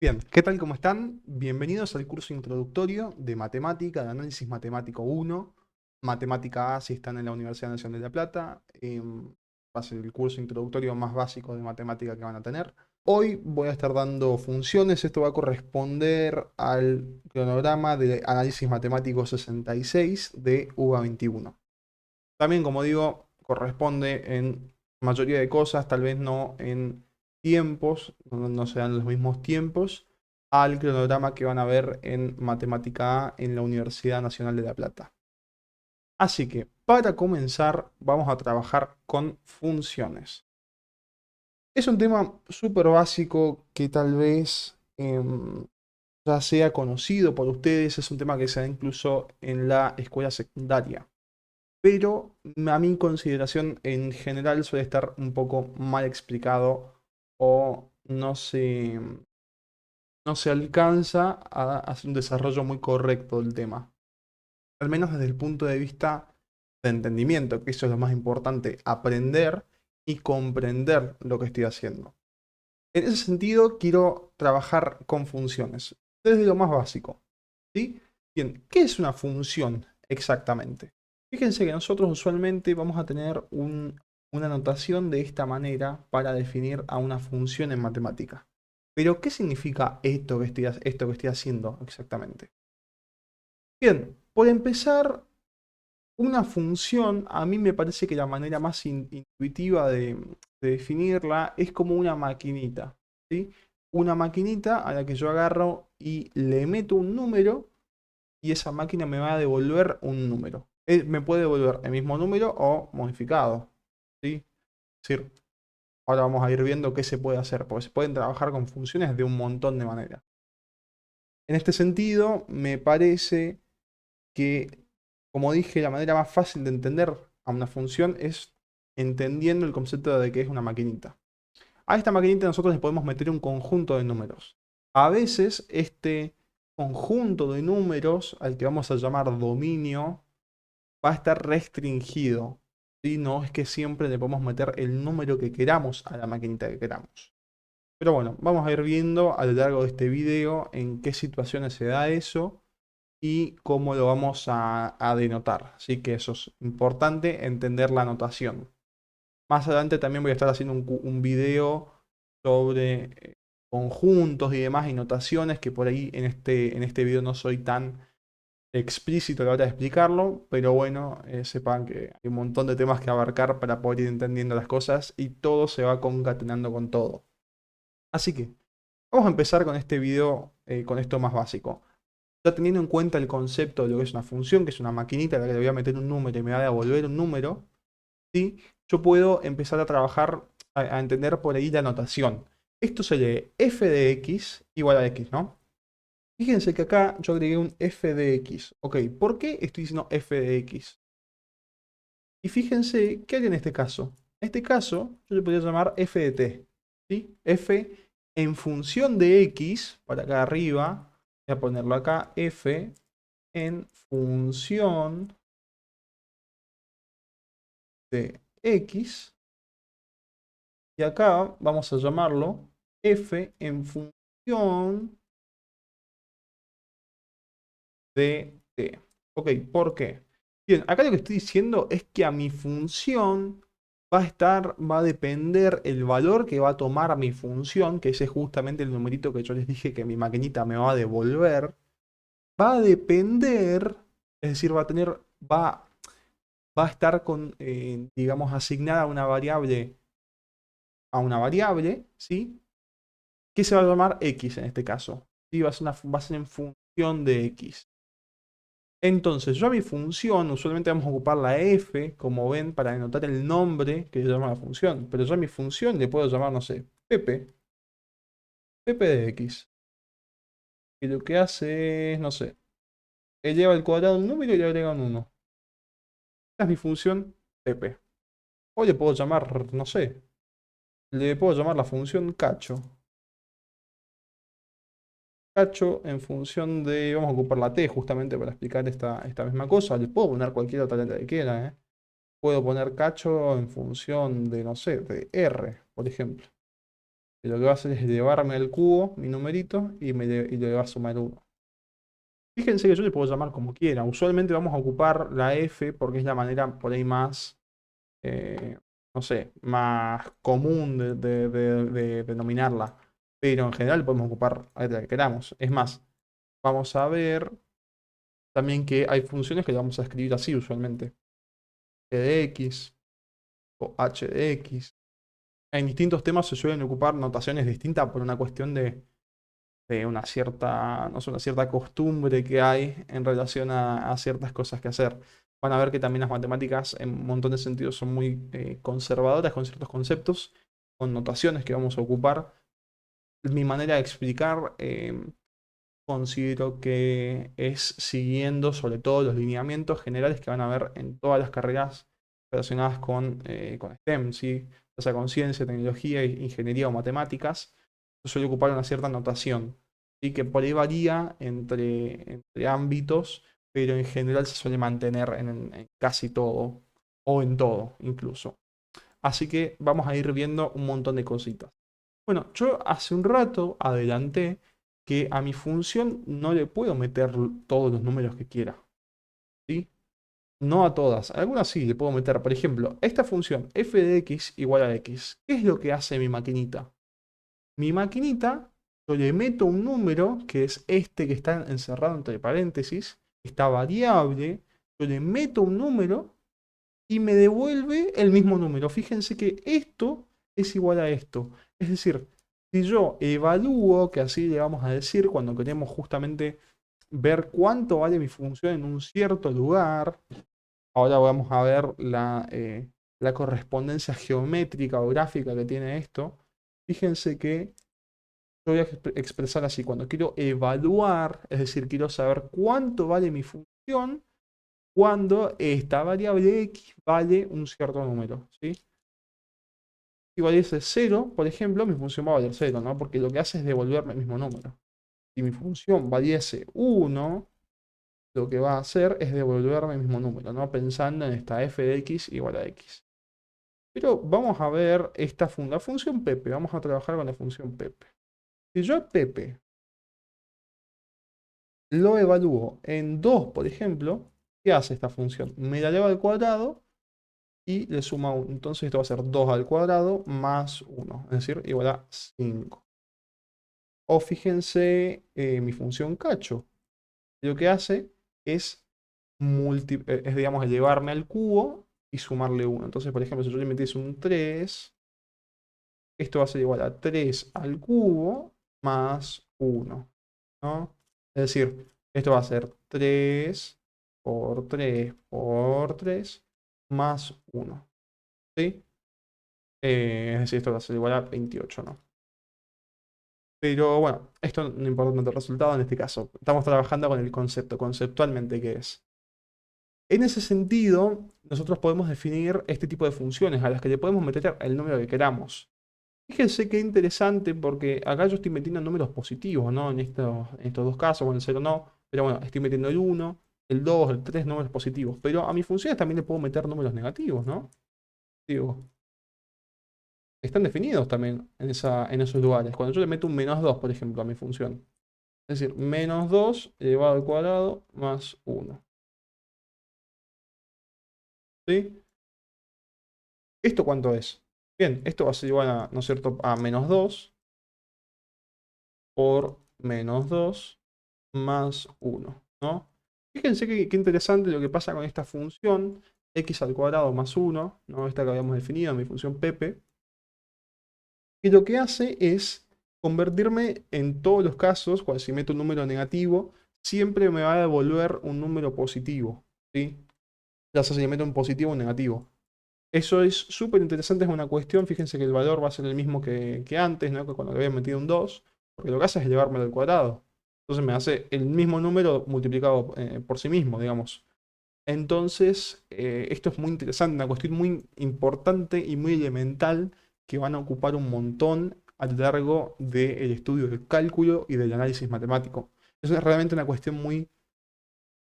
Bien, ¿qué tal? ¿Cómo están? Bienvenidos al curso introductorio de Matemática, de Análisis Matemático 1, Matemática A si están en la Universidad Nacional de La Plata. Va a ser el curso introductorio más básico de matemática que van a tener. Hoy voy a estar dando funciones, esto va a corresponder al cronograma de Análisis Matemático 66 de UBA 21. También, como digo, corresponde en mayoría de cosas, tal vez no en tiempos, no sean los mismos tiempos, al cronograma que van a ver en Matemática A en la Universidad Nacional de La Plata. Así que, para comenzar, vamos a trabajar con funciones. Es un tema súper básico que tal vez ya sea conocido por ustedes, es un tema que se da incluso en la escuela secundaria, pero a mi consideración en general suele estar un poco mal explicado o no se alcanza a hacer un desarrollo muy correcto del tema. Al menos desde el punto de vista de entendimiento, que eso es lo más importante, aprender y comprender lo que estoy haciendo. En ese sentido, quiero trabajar con funciones, desde lo más básico. ¿Sí? Bien, ¿qué es una función exactamente? Fíjense que nosotros usualmente vamos a tener una notación de esta manera para definir a una función en matemática. Pero, ¿qué significa esto que estoy haciendo exactamente? Bien, por empezar, una función, a mí me parece que la manera más intuitiva de definirla es como una maquinita, ¿sí? Una maquinita a la que yo agarro y le meto un número y esa máquina me va a devolver un número. Me puede devolver el mismo número o modificado, ¿sí? Es decir, ahora vamos a ir viendo qué se puede hacer, porque se pueden trabajar con funciones de un montón de maneras. En este sentido, me parece que, como dije, la manera más fácil de entender a una función es entendiendo el concepto de que es una maquinita. A esta maquinita nosotros le podemos meter un conjunto de números. A veces este conjunto de números, al que vamos a llamar dominio, va a estar restringido. ¿Sí? No es que siempre le podemos meter el número que queramos a la maquinita que queramos. Pero bueno, vamos a ir viendo a lo largo de este video en qué situaciones se da eso y cómo lo vamos a denotar. Así que eso es importante, entender la notación. Más adelante también voy a estar haciendo un video sobre conjuntos y demás y notaciones que por ahí en este video no soy tan explícito a la hora de explicarlo, pero bueno, sepan que hay un montón de temas que abarcar para poder ir entendiendo las cosas y todo se va concatenando con todo. Así que vamos a empezar con este video, con esto más básico. Ya teniendo en cuenta el concepto de lo que es una función, que es una maquinita a la que le voy a meter un número y me va a devolver un número, ¿sí? Yo puedo empezar a trabajar, a entender por ahí la notación. Esto se lee f de x igual a x, ¿no? Fíjense que acá yo agregué un f de x. Ok, ¿por qué estoy diciendo f de x? Y fíjense, ¿qué hay en este caso? En este caso, yo le podría llamar f de t. ¿Sí? F en función de x, para acá arriba, voy a ponerlo acá, f en función de x. Y acá vamos a llamarlo f en función de t. Ok, ¿por qué? Bien, acá lo que estoy diciendo es que a mi función va a depender el valor que va a tomar mi función, que ese es justamente el numerito que yo les dije que mi maquinita me va a devolver. Va a depender, es decir, va a estar digamos, asignada a una variable, ¿sí? Que se va a llamar x en este caso. ¿Sí? Va a ser en función de x. Entonces, yo a mi función, usualmente vamos a ocupar la f, como ven, para denotar el nombre que se llama la función. Pero yo a mi función le puedo llamar, no sé, Pepe de x. Y lo que hace es, no sé, eleva al cuadrado un número y le agrega un 1. Esta es mi función Pepe. O le puedo llamar, no sé, le puedo llamar la función cacho. Cacho en función de, vamos a ocupar la t justamente para explicar esta misma cosa. Le puedo poner cualquier otra letra que quiera, ¿eh? Puedo poner cacho en función de, no sé, de R, por ejemplo. Y lo que va a hacer es llevarme al cubo mi numerito y le va a sumar 1. Fíjense que yo le puedo llamar como quiera. Usualmente vamos a ocupar la F porque es la manera por ahí más, eh, no sé, más común de denominarla. Pero en general podemos ocupar la que queramos. Es más, vamos a ver también que hay funciones que le vamos a escribir así usualmente. E de X o H de X. En distintos temas se suelen ocupar notaciones distintas por una cuestión de una cierta, no sé, una cierta costumbre que hay en relación a ciertas cosas que hacer. Van a ver que también las matemáticas en un montón de sentidos son muy conservadoras con ciertos conceptos, con notaciones que vamos a ocupar. Mi manera de explicar considero que es siguiendo sobre todo los lineamientos generales que van a ver en todas las carreras relacionadas con STEM, ¿sí? O sea, con ciencia, tecnología, ingeniería o matemáticas, se suele ocupar una cierta notación, y que por ahí varía entre ámbitos, pero en general se suele mantener en casi todo, o en todo incluso. Así que vamos a ir viendo un montón de cositas. Bueno, yo hace un rato adelanté que a mi función no le puedo meter todos los números que quiera, ¿sí? No a todas, a algunas sí le puedo meter. Por ejemplo, esta función f de x igual a x. ¿Qué es lo que hace mi maquinita? Mi maquinita, yo le meto un número, que es este que está encerrado entre paréntesis, esta variable, yo le meto un número y me devuelve el mismo número. Fíjense que esto es igual a esto. Es decir, si yo evalúo, que así le vamos a decir cuando queremos justamente ver cuánto vale mi función en un cierto lugar, ahora vamos a ver la correspondencia geométrica o gráfica que tiene esto. Fíjense que yo voy a expresar así, cuando quiero evaluar, es decir, quiero saber cuánto vale mi función, cuando esta variable x vale un cierto número, ¿sí? Si valiese 0, por ejemplo, mi función va a valer 0, ¿no? Porque lo que hace es devolverme el mismo número. Si mi función valiese 1, lo que va a hacer es devolverme el mismo número, ¿no? Pensando en esta f de x igual a x. Pero vamos a ver la función Pepe. Vamos a trabajar con la función Pepe. Si yo a Pepe lo evalúo en 2, por ejemplo, ¿qué hace esta función? Me la eleva al cuadrado y le suma 1. Entonces esto va a ser 2 al cuadrado más 1, es decir, igual a 5. O fíjense mi función cacho. Lo que hace es, digamos, elevarme al cubo y sumarle 1. Entonces, por ejemplo, si yo le metiese un 3, esto va a ser igual a 3 al cubo más 1, ¿no? Es decir, esto va a ser 3 por 3 por 3 más 1, ¿sí? Es decir, esto va a ser igual a 28, ¿no? Pero bueno, esto no importa tanto el resultado en este caso. Estamos trabajando con el concepto, conceptualmente, ¿qué es? En ese sentido, nosotros podemos definir este tipo de funciones a las que le podemos meter el número que queramos. Fíjense qué interesante porque acá yo estoy metiendo números positivos, ¿no? En estos dos casos, bueno, el 0 no, pero bueno, estoy metiendo el 1, el 2, el 3, números positivos. Pero a mis funciones también le puedo meter números negativos, ¿no? Digo, están definidos también en esos lugares. Cuando yo le meto un -2, por ejemplo, a mi función. Es decir, -2 elevado al cuadrado más 1. ¿Sí? ¿Esto cuánto es? Bien, esto va a ser igual a, ¿no es cierto?, a -2 por -2 más 1, ¿no? Fíjense qué interesante lo que pasa con esta función x al cuadrado más 1, ¿no? Esta que habíamos definido, mi función Pepe. Y lo que hace es convertirme en todos los casos, cuando si meto un número negativo, siempre me va a devolver un número positivo, ¿sí? Ya sea si le meto un positivo o un negativo. Eso es súper interesante, es una cuestión. Fíjense que el valor va a ser el mismo que antes, ¿no? Que cuando le había metido un 2, porque lo que hace es elevármelo al cuadrado. Entonces me hace el mismo número multiplicado por sí mismo, digamos. Entonces, esto es muy interesante, una cuestión muy importante y muy elemental que van a ocupar un montón a lo largo del estudio del cálculo y del análisis matemático. Eso es realmente una cuestión muy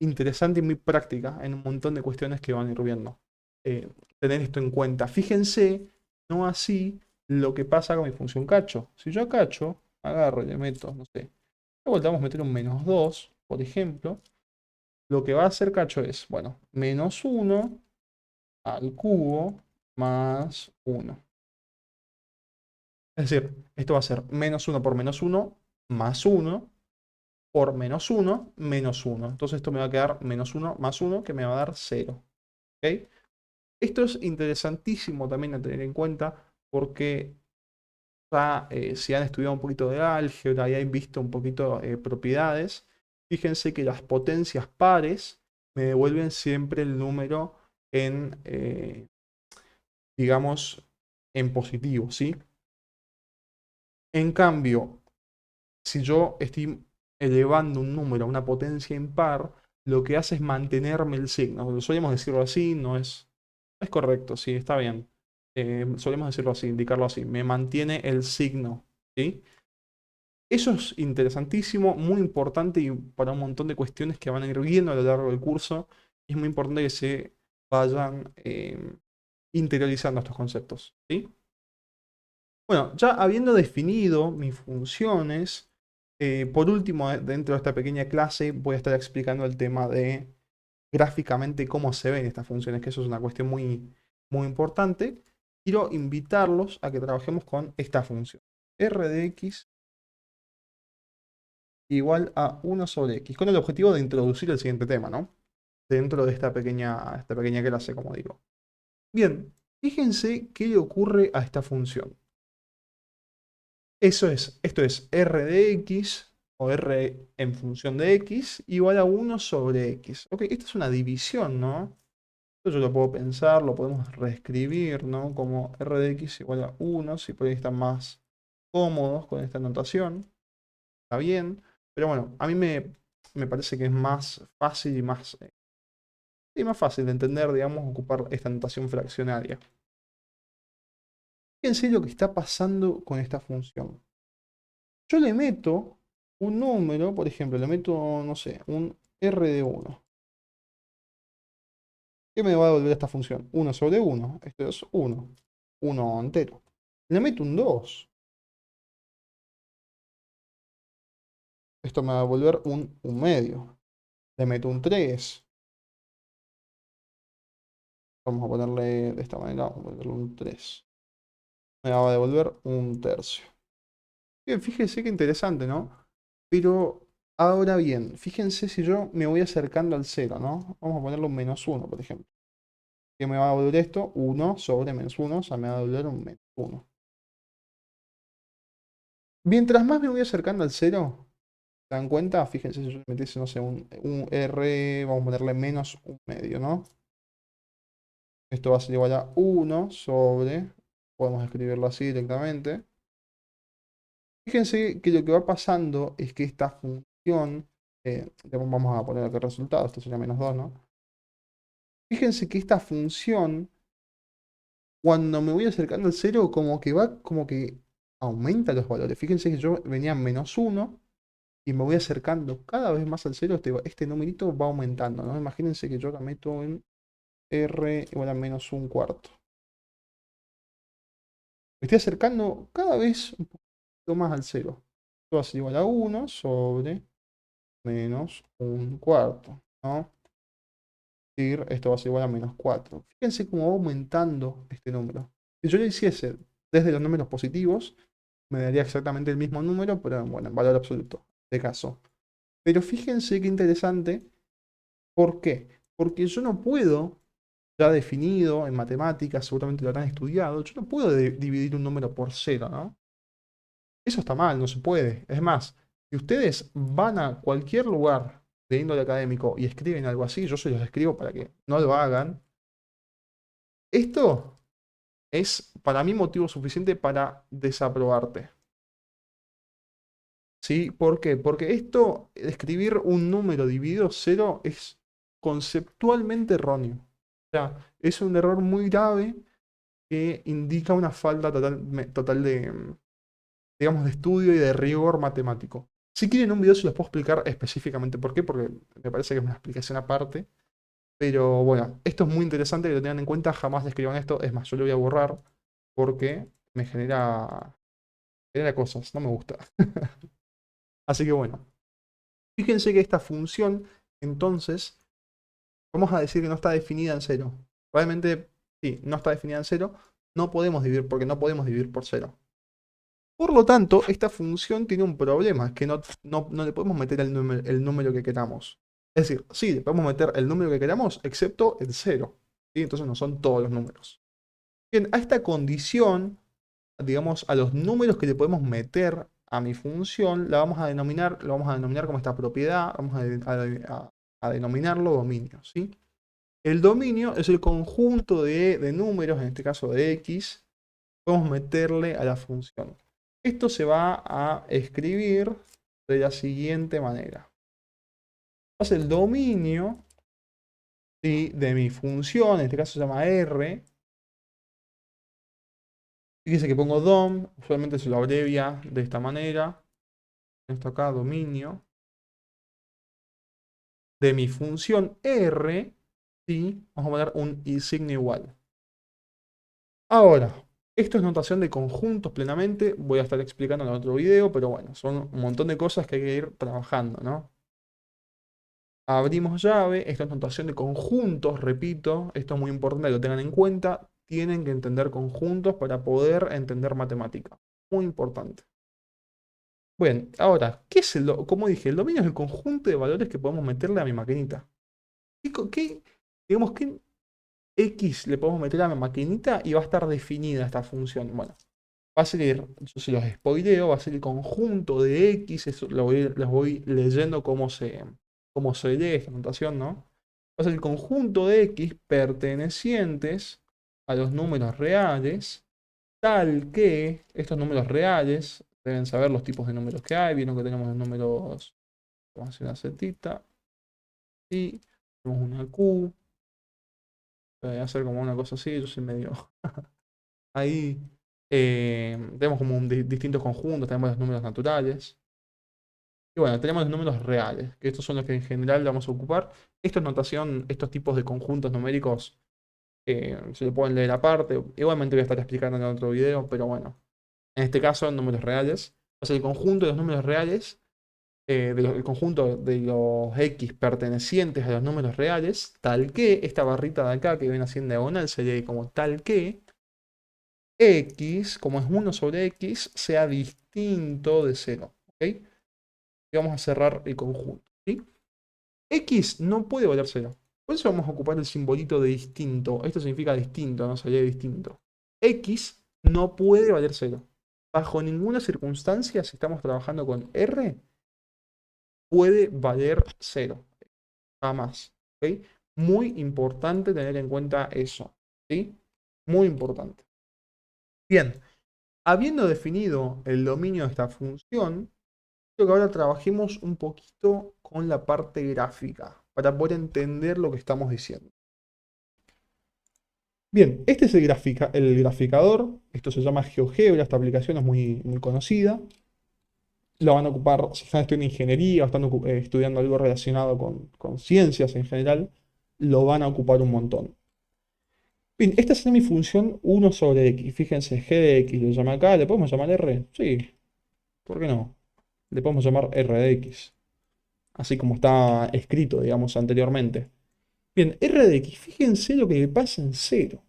interesante y muy práctica en un montón de cuestiones que van a ir viendo. Tener esto en cuenta. Fíjense, no así lo que pasa con mi función cacho. Si yo a cacho agarro y le meto, no sé, de vuelta vamos a meter un -2, por ejemplo, lo que va a hacer cacho es, bueno, -1 al cubo más 1. Es decir, esto va a ser -1 por -1 más 1 por -1 menos 1. Entonces esto me va a quedar -1 más 1 que me va a dar 0. ¿Ok? Esto es interesantísimo también a tener en cuenta porque ya, si han estudiado un poquito de álgebra y han visto un poquito propiedades, fíjense que las potencias pares me devuelven siempre el número en, digamos, en positivo, ¿sí? En cambio, si yo estoy elevando un número a una potencia impar, lo que hace es mantenerme el signo. Lo solemos decirlo así, no es correcto, sí, está bien. Solemos decirlo así, indicarlo así. Me mantiene el signo, ¿sí? Eso es interesantísimo, muy importante y para un montón de cuestiones que van a ir viendo a lo largo del curso. Es muy importante que se vayan interiorizando estos conceptos, ¿sí? Bueno, ya habiendo definido mis funciones, por último, dentro de esta pequeña clase voy a estar explicando el tema de gráficamente cómo se ven estas funciones, que eso es una cuestión muy, muy importante. Quiero invitarlos a que trabajemos con esta función. R de x igual a 1 sobre x, con el objetivo de introducir el siguiente tema, ¿no? Dentro de esta pequeña clase, como digo. Bien, fíjense qué le ocurre a esta función. Esto es r de x, o r en función de x, igual a 1 sobre x. Ok, esta es una división, ¿no? Esto yo lo puedo pensar, lo podemos reescribir, ¿no? Como r de x igual a 1, si por ahí están más cómodos con esta notación. Está bien, pero bueno, a mí me parece que es más fácil y más fácil de entender, digamos, ocupar esta notación fraccionaria. Fíjense lo que está pasando con esta función. Yo le meto un número, por ejemplo, le meto, no sé, un r de 1. ¿Qué me va a devolver esta función? 1 sobre 1. Esto es 1. 1 entero. Le meto un 2. Esto me va a devolver un medio. Le meto un 3. Vamos a ponerle de esta manera, vamos a ponerle un 3. Me va a devolver un tercio. Bien, fíjense qué interesante, ¿no? Pero ahora bien, fíjense si yo me voy acercando al 0, ¿no? Vamos a ponerle un -1, por ejemplo. ¿Qué me va a devolver esto? 1 sobre -1, o sea, me va a devolver un -1. Mientras más me voy acercando al 0, ¿se dan cuenta? Fíjense si yo metiese, no sé, un R, vamos a ponerle menos un medio, ¿no? Esto va a ser igual a 1 sobre, podemos escribirlo así directamente. Fíjense que lo que va pasando es que esta función, vamos a poner acá el resultado, esto sería -2, ¿no? Fíjense que esta función, cuando me voy acercando al 0, como que aumenta los valores. Fíjense que yo venía en -1 y me voy acercando cada vez más al 0, este numerito va aumentando, ¿no? Imagínense que yo la meto en r igual a -1/4. Me estoy acercando cada vez un poquito más al 0. Esto va a ser igual a 1 sobre -1/4, ¿no? Esto va a ser igual a -4. Fíjense cómo va aumentando este número. Si yo lo hiciese desde los números positivos, me daría exactamente el mismo número, pero bueno, en valor absoluto, de caso. Pero fíjense qué interesante. ¿Por qué? Porque yo no puedo, ya definido en matemáticas, seguramente lo habrán estudiado, yo no puedo dividir un número por cero, ¿no? Eso está mal, no se puede. Es más, si ustedes van a cualquier lugar de índole académico y escriben algo así, yo se los escribo para que no lo hagan. Esto es para mí motivo suficiente para desaprobarte. ¿Sí? ¿Por qué? Porque esto, escribir un número dividido cero es conceptualmente erróneo. O sea, es un error muy grave que indica una falta total de, digamos, de estudio y de rigor matemático. Si quieren un video se los puedo explicar específicamente por qué, porque me parece que es una explicación aparte. Pero bueno, esto es muy interesante que lo tengan en cuenta, jamás le escriban esto. Es más, yo lo voy a borrar porque Me genera cosas, no me gusta. Así que bueno, fíjense que esta función, entonces, vamos a decir que no está definida en cero. Realmente, sí, no está definida en cero. No podemos dividir, porque no podemos dividir por cero. Por lo tanto, esta función tiene un problema, es que no le podemos meter el número que queramos. Es decir, sí, le podemos meter el número que queramos, excepto el cero. ¿Sí? Entonces no son todos los números. Bien, a esta condición, digamos, a los números que le podemos meter a mi función, lo vamos a denominar como esta propiedad, vamos a denominarlo dominio, ¿sí? El dominio es el conjunto de números, en este caso de x, podemos meterle a la función. Esto se va a escribir de la siguiente manera. Entonces el dominio, ¿sí?, de mi función, en este caso se llama R. Fíjense que pongo dom, usualmente se lo abrevia de esta manera. Esto acá, dominio. De mi función R, ¿sí?, vamos a poner un signo igual. Ahora, esto es notación de conjuntos plenamente. Voy a estar explicando en otro video, pero bueno, son un montón de cosas que hay que ir trabajando, ¿no? Abrimos llave, esto es notación de conjuntos, repito, esto es muy importante que lo tengan en cuenta. Tienen que entender conjuntos para poder entender matemática. Muy importante. Bien, ahora, ¿qué es como dije, el dominio es el conjunto de valores que podemos meterle a mi maquinita. Digamos, ¿qué X le podemos meter a mi maquinita y va a estar definida esta función? Bueno, va a ser, yo se los spoileo, va a ser el conjunto de X, eso les voy leyendo cómo se lee esta notación, ¿no? Va a ser el conjunto de X pertenecientes a los números reales, tal que estos números reales, deben saber los tipos de números que hay, vieron que tenemos los números, vamos a hacer una setita, y tenemos una Q, voy a hacer como una cosa así, yo soy medio... Ahí tenemos como distintos conjuntos, tenemos los números naturales. Y bueno, tenemos los números reales, que estos son los que en general vamos a ocupar. Esto es notación, estos tipos de conjuntos numéricos se lo pueden leer aparte. Igualmente voy a estar explicando en otro video, pero bueno. En este caso, números reales. O sea, el conjunto de los números reales, el conjunto de los X pertenecientes a los números reales, tal que esta barrita de acá que viene así en diagonal sería como tal que X, como es 1 sobre X, sea distinto de 0. ¿Ok? Y vamos a cerrar el conjunto. ¿Sí? X no puede valer 0. Por eso vamos a ocupar el simbolito de distinto. Esto significa distinto, no sería distinto. X no puede valer 0. Bajo ninguna circunstancia, si estamos trabajando con R, puede valer 0. Jamás. ¿Ok? Muy importante tener en cuenta eso. ¿Sí? Muy importante. Bien, habiendo definido el dominio de esta función, quiero que ahora trabajemos un poquito con la parte gráfica para poder entender lo que estamos diciendo. Bien, este es el graficador. Esto se llama GeoGebra, esta aplicación es muy conocida. Lo van a ocupar si están estudiando ingeniería o están estudiando algo relacionado con ciencias en general, lo van a ocupar un montón. Bien, esta es mi función 1 sobre x. Fíjense, g de x lo llama acá, ¿le podemos llamar r? Sí, ¿por qué no? Le podemos llamar r de x, así como está escrito, digamos, anteriormente. Bien, r de x, fíjense lo que le pasa en cero.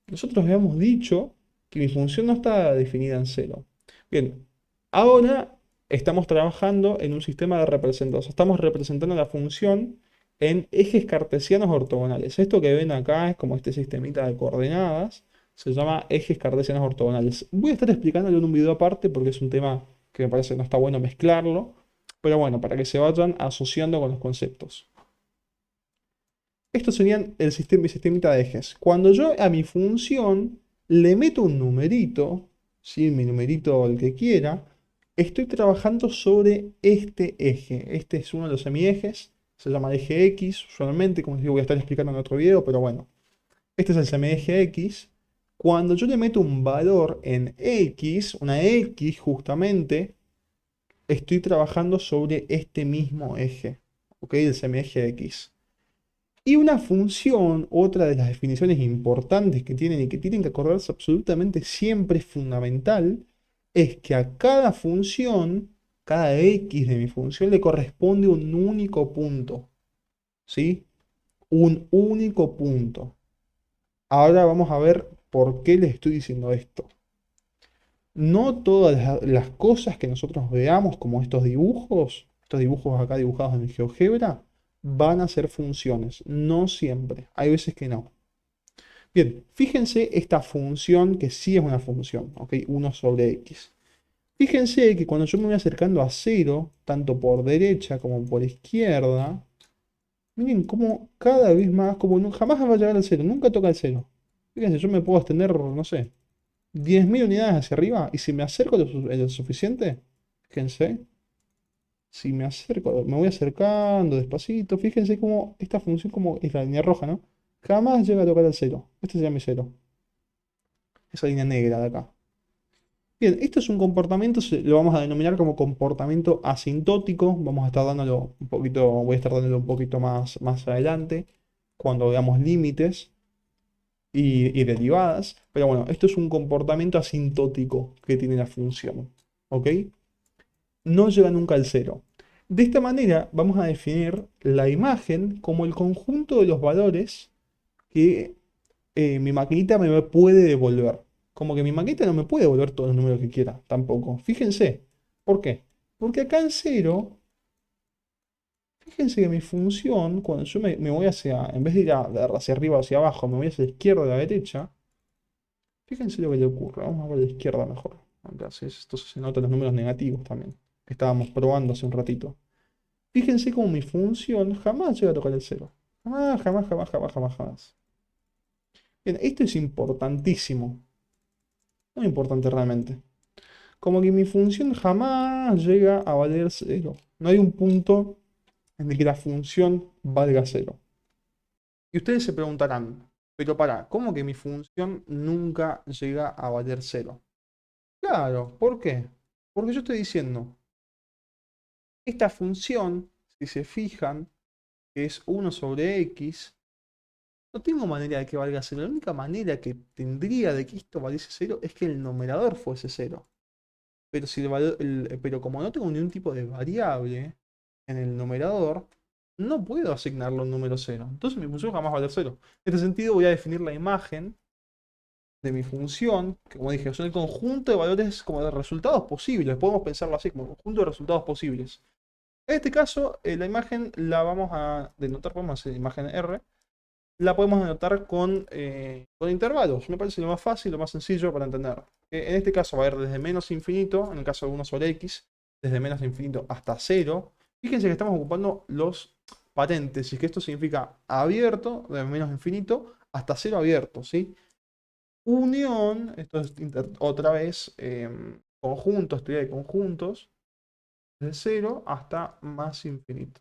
Nosotros habíamos dicho que mi función no está definida en cero. Bien, ahora estamos trabajando en un sistema de representación. Estamos representando la función en ejes cartesianos ortogonales. Esto que ven acá es como este sistemita de coordenadas. Se llama ejes cartesianos ortogonales. Voy a estar explicándolo en un video aparte porque es un tema que me parece que no está bueno mezclarlo. Pero bueno, para que se vayan asociando con los conceptos. Estos serían mi sistemita de ejes. Cuando yo a mi función le meto un numerito, ¿sí?, mi numerito el que quiera, estoy trabajando sobre este eje. Este es uno de los semiejes, se llama eje X, usualmente, como les digo, voy a estar explicando en otro video, pero bueno. Este es el semieje X. Cuando yo le meto un valor en X, una X justamente, estoy trabajando sobre este mismo eje, ¿ok? El semieje X. Y una función, otra de las definiciones importantes que tienen y que tienen que acordarse absolutamente siempre, es fundamental, es que a cada función, cada x de mi función le corresponde un único punto, ¿sí? Un único punto. Ahora vamos a ver por qué les estoy diciendo esto. No todas las cosas que nosotros veamos, como estos dibujos acá dibujados en GeoGebra, van a ser funciones. No siempre. Hay veces que no. Bien, fíjense esta función que sí es una función, ¿ok? 1 sobre x. Fíjense que cuando yo me voy acercando a cero, tanto por derecha como por izquierda, miren cómo cada vez más, como jamás va a llegar al cero, nunca toca el cero. Fíjense, yo me puedo extender, no sé, 10.000 unidades hacia arriba, y si me acerco lo suficiente, fíjense, si me acerco, me voy acercando despacito, fíjense cómo esta función como es la línea roja, ¿no? Jamás llega a tocar el cero. Este sería mi cero. Esa línea negra de acá. Bien, esto es un comportamiento, lo vamos a denominar como comportamiento asintótico. Vamos a estar dándolo un poquito, voy a estar dándolo un poquito más adelante, cuando veamos límites y derivadas. Pero bueno, esto es un comportamiento asintótico que tiene la función. ¿Ok? No llega nunca al cero. De esta manera vamos a definir la imagen como el conjunto de los valores que mi maquinita me puede devolver. Como que mi maquinita no me puede devolver todos los números que quiera, tampoco. Fíjense. ¿Por qué? Porque acá en cero, fíjense que mi función, cuando yo me voy hacia, en vez de ir hacia arriba o hacia abajo, me voy hacia la izquierda o la derecha, fíjense lo que le ocurre. Vamos a ver la izquierda mejor. Acá, esto se notan los números negativos también, que estábamos probando hace un ratito. Fíjense cómo mi función jamás llega a tocar el cero. Jamás, jamás, jamás, jamás, jamás, jamás. Bien, esto es importantísimo. Muy importante realmente. Como que mi función jamás llega a valer cero. No hay un punto en el que la función valga cero. Y ustedes se preguntarán, pero para, ¿cómo que mi función nunca llega a valer cero? Claro, ¿por qué? Porque yo estoy diciendo, esta función, si se fijan, que es 1 sobre x, no tengo manera de que valga cero. La única manera que tendría de que esto valiese cero es que el numerador fuese cero. Pero, si pero como no tengo ningún tipo de variable en el numerador, no puedo asignarle un número cero. Entonces mi función jamás va a valer cero. En este sentido voy a definir la imagen de mi función, que como dije, son el conjunto de valores como de resultados posibles. Podemos pensarlo así, como conjunto de resultados posibles. En este caso, la imagen la vamos a denotar, podemos hacer imagen R, la podemos denotar con intervalos. Me parece lo más fácil, lo más sencillo para entender. En este caso va a ir desde menos infinito, en el caso de 1 sobre x, desde menos infinito hasta 0. Fíjense que estamos ocupando los paréntesis, que esto significa abierto, de menos infinito, hasta 0 abierto, ¿sí? Unión, esto es otra vez conjuntos, teoría de conjuntos, de 0 hasta más infinito.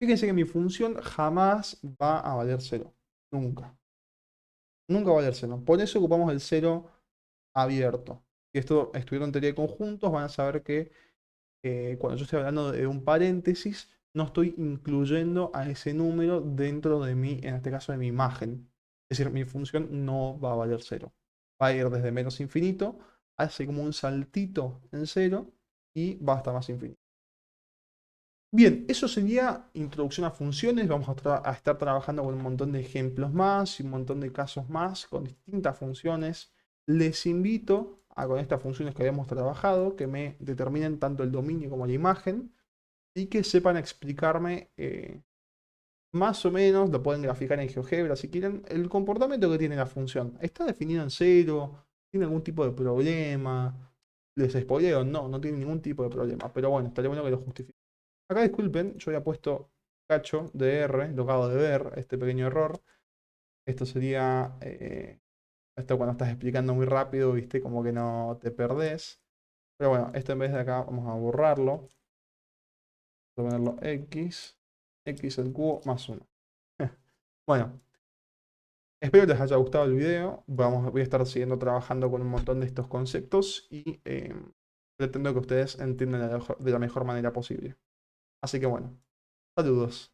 Fíjense que mi función jamás va a valer 0. Nunca. Nunca va a valer 0. Por eso ocupamos el 0 abierto. Si esto estuvieron en teoría de conjuntos, van a saber que cuando yo estoy hablando de un paréntesis, no estoy incluyendo a ese número dentro de mi, en este caso de mi imagen. Es decir, mi función no va a valer 0. Va a ir desde menos infinito, hace como un saltito en 0 y va hasta más infinito. Bien, eso sería introducción a funciones. Vamos a estar trabajando con un montón de ejemplos más y un montón de casos más con distintas funciones. Les invito a con estas funciones que habíamos trabajado, que me determinen tanto el dominio como la imagen y que sepan explicarme más o menos, lo pueden graficar en GeoGebra si quieren, el comportamiento que tiene la función. ¿Está definido en cero? ¿Tiene algún tipo de problema? ¿Les spoileo? No, no tiene ningún tipo de problema. Pero bueno, estaría bueno que lo justifiquen. Acá disculpen, yo había puesto cacho de R, lo acabo de ver, este pequeño error. Esto sería, esto cuando estás explicando muy rápido, viste, como que no te perdés. Pero bueno, esto en vez de acá vamos a borrarlo. Vamos a ponerlo x al cubo más 1. Bueno, espero que les haya gustado el video. Voy a estar siguiendo trabajando con un montón de estos conceptos y pretendo que ustedes entiendan de la mejor manera posible. Así que bueno, saludos.